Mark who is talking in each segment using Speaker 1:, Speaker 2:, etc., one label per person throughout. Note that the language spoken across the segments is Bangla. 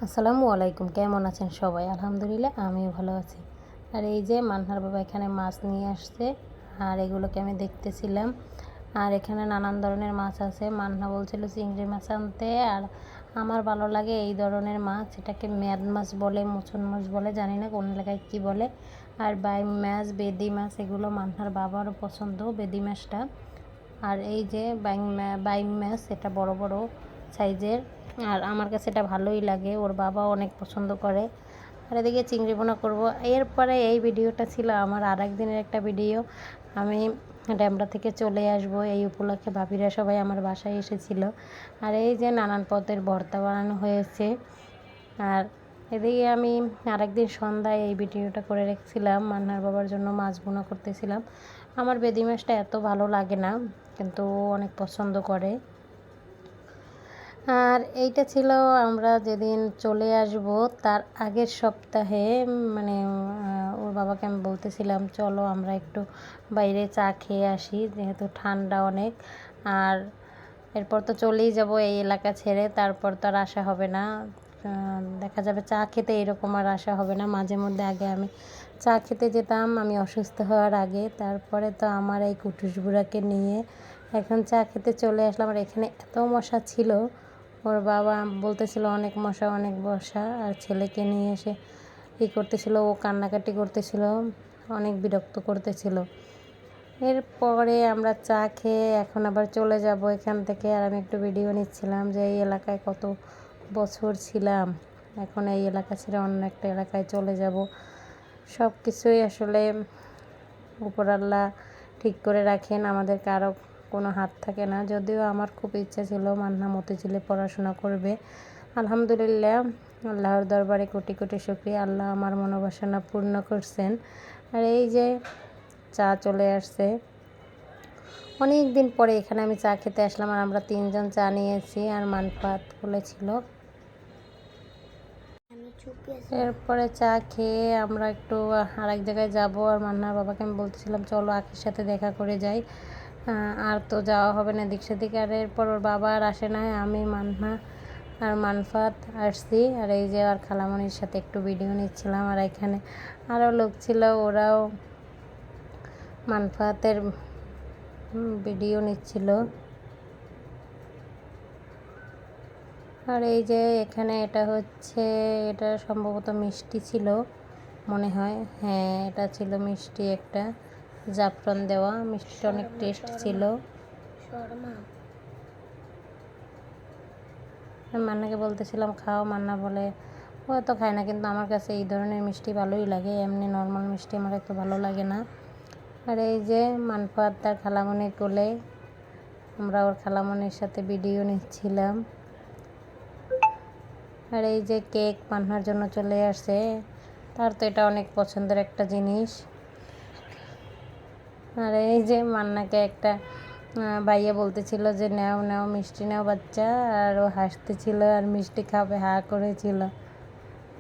Speaker 1: আসসালামু আলাইকুম, কেমন আছেন সবাই? আলহামদুলিল্লাহ আমিও ভালো আছি। আর এই যে মান্নার বাবা এখানে মাছ নিয়ে আসছে, আর এগুলোকে আমি দেখতেছিলাম। আর এখানে নানান ধরনের মাছ আছে। মান্না বলছিল চিংড়ি মাছ আনতে, আর আমার ভালো লাগে এই ধরনের মাছ। এটাকে ম্যাদ মাছ বলে, মুচন মাছ বলে, জানি না কোন এলাকায় কী বলে। আর বাইম মাছ, বেদি মাছ, এগুলো মান্নার বাবারও পছন্দ, বেদি মাছটা। আর এই যে বাইম মাছ, এটা বড় বড় সাইজের, আর আমার কাছে এটা ভালোই লাগে, ওর বাবাও অনেক পছন্দ করে। আর এদিকে চিংড়ি বোনা করবো। এরপরে এই ভিডিওটা ছিল আমার আর একদিনের একটা ভিডিও। আমি ড্যামরা থেকে চলে আসব, এই উপলক্ষে ভাবিরা সবাই আমার বাসায় এসেছিল। আর এই যে নানান পদের ভর্তা বানানো হয়েছে। আর এদিকে আমি আরেকদিন সন্ধ্যায় এই ভিডিওটা করে রেখেছিলাম, মান্নার বাবার জন্য মাছ বোনা করতেছিলাম। আমার বেদি মাছটা এত ভালো লাগে না, কিন্তু অনেক পছন্দ করে। আর এইটা ছিল আমরা যেদিন চলে আসব তার আগের সপ্তাহে, মানে ওর বাবাকে আমি বলতেছিলাম চলো আমরা একটু বাইরে চা খেয়ে আসি, যেহেতু ঠান্ডা অনেক। আর এরপর তো চলেই যাব এই এলাকা ছেড়ে, তারপর তো আর আসা হবে না। দেখা যাবে চা খেতে এরকম আর আসা হবে না। মাঝে মধ্যে আগে আমি চা খেতে যেতাম, আমি অসুস্থ হওয়ার আগে। তারপরে তো আমার এই কুটুস বুড়াকে নিয়ে এখন চা খেতে চলে আসলাম। আর এখানে এত মশা ছিল, ওর বাবা বলতেছিল অনেক মশা, অনেক মশা। আর ছেলেকে নিয়ে এসে করতেছিল, ও কান্নাকাটি করতেছিল, অনেক বিরক্ত করতেছিল। এরপরে আমরা চা খেয়ে এখন আবার চলে যাব এখান থেকে। আর আমি একটু ভিডিও নিচ্ছিলাম যে এই এলাকায় কত বছর ছিলাম, এখন এই এলাকা ছেড়ে অন্য একটা এলাকায় চলে যাব। সব কিছুই আসলে উপরাল্লাহ ঠিক করে রাখেন, আমাদের কারো কোনো হাত থাকে না। যদিও আমার খুব ইচ্ছা ছিল মান্না মতিঝিলে পড়াশোনা করবে। আলহামদুলিল্লাহ, আল্লাহর দরবারে কোটি কোটি শুকরিয়া, আল্লাহ আমার মনোবাসনা পূর্ণ করছেন। আর এই যে চা চলে আসছে, অনেক দিন পরে এখানে আমি চা খেতে আসলাম। আর আমরা 3 জন চা নিয়েছি, আর মানফাত বলেছিল। এরপরে চা খেয়ে আমরা একটু আরেক জায়গায় যাব। আর মান্নার বাবাকে আমি বলতেছিলাম চলো আখির সাথে দেখা করে যাই, আর তো যাওয়া হবে না এদিক সেদিক। আর এরপর ওর বাবা আর আসে না, আমি মান্না আর মানফাত আসছি। আর এই যে আর খালামণির সাথে একটু ভিডিও নিচ্ছিলাম। আর এখানে আরও লোক ছিল, ওরাও মানফাতের ভিডিও নিচ্ছিল। আর এই যে এখানে এটা হচ্ছে, এটা সম্ভবত মিষ্টি ছিল মনে হয়, হ্যাঁ এটা ছিল মিষ্টি, একটা জাফরান দেওয়া মিষ্টিটা অনেক টেস্ট ছিল। মান্নাকে বলতেছিলাম খাও, মান্না বলে ও তো খায় না, কিন্তু আমার কাছে এই ধরনের মিষ্টি ভালোই লাগে, এমনি নর্মাল মিষ্টি আমার এত ভালো লাগে না। আর এই যে মানফাত তার খালামণির কোলে, আমরা ওর খালামণির সাথে ভিডিও নিচ্ছিলাম। আর এই যে কেক মান্নার জন্য চলে আসছে, তার তো এটা অনেক পছন্দের একটা জিনিস। আর এই যে মান্নাকে একটা ভাইয়া বলতেছিল যে নাও নাও মিষ্টি নাও বাচ্চা, আর ও হাসতেছিল আর মিষ্টি খাবে হা করেছিল।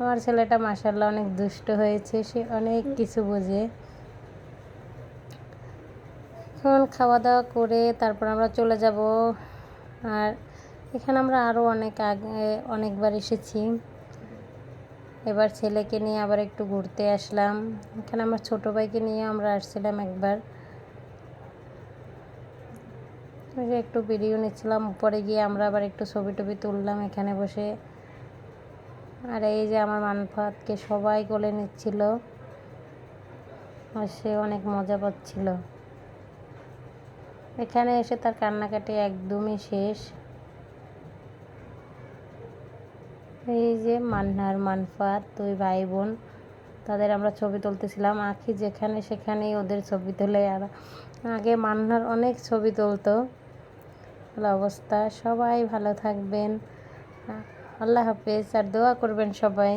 Speaker 1: আমার ছেলেটা মাশাআল্লাহ অনেক দুষ্ট হয়েছে, সে অনেক কিছু বোঝে। এখন খাওয়া দাওয়া করে তারপর আমরা চলে যাব। আর এখানে আমরা আরও অনেকবার এসেছি। এবার ছেলেকে নিয়ে আবার একটু ঘুরতে আসলাম। এখানে আমার ছোটো ভাইকে নিয়ে আমরা আসছিলাম একবার, একটু ভিডিও নিচ্ছিলাম। উপরে গিয়ে আমরা আবার একটু ছবি টবি তুললাম এখানে বসে। আর এই যে আমার মানফাতকে সবাই কোলে নিচ্ছিল, আর সে অনেক মজা পাচ্ছিল। এখানে এসে তার কান্নাকাটি একদমই শেষ। এই যে মান্নার মানফাত 2 ভাই বোন, তাদের আমরা ছবি তুলতেছিলাম। আখি যেখানে সেখানেই ওদের ছবি তোলে। আর আগে মান্নার অনেক ছবি তুলতো। ভালো অবস্থা, সবাই ভালো থাকবেন, আল্লাহ হাফেজ, আর দোয়া করবেন সবাই।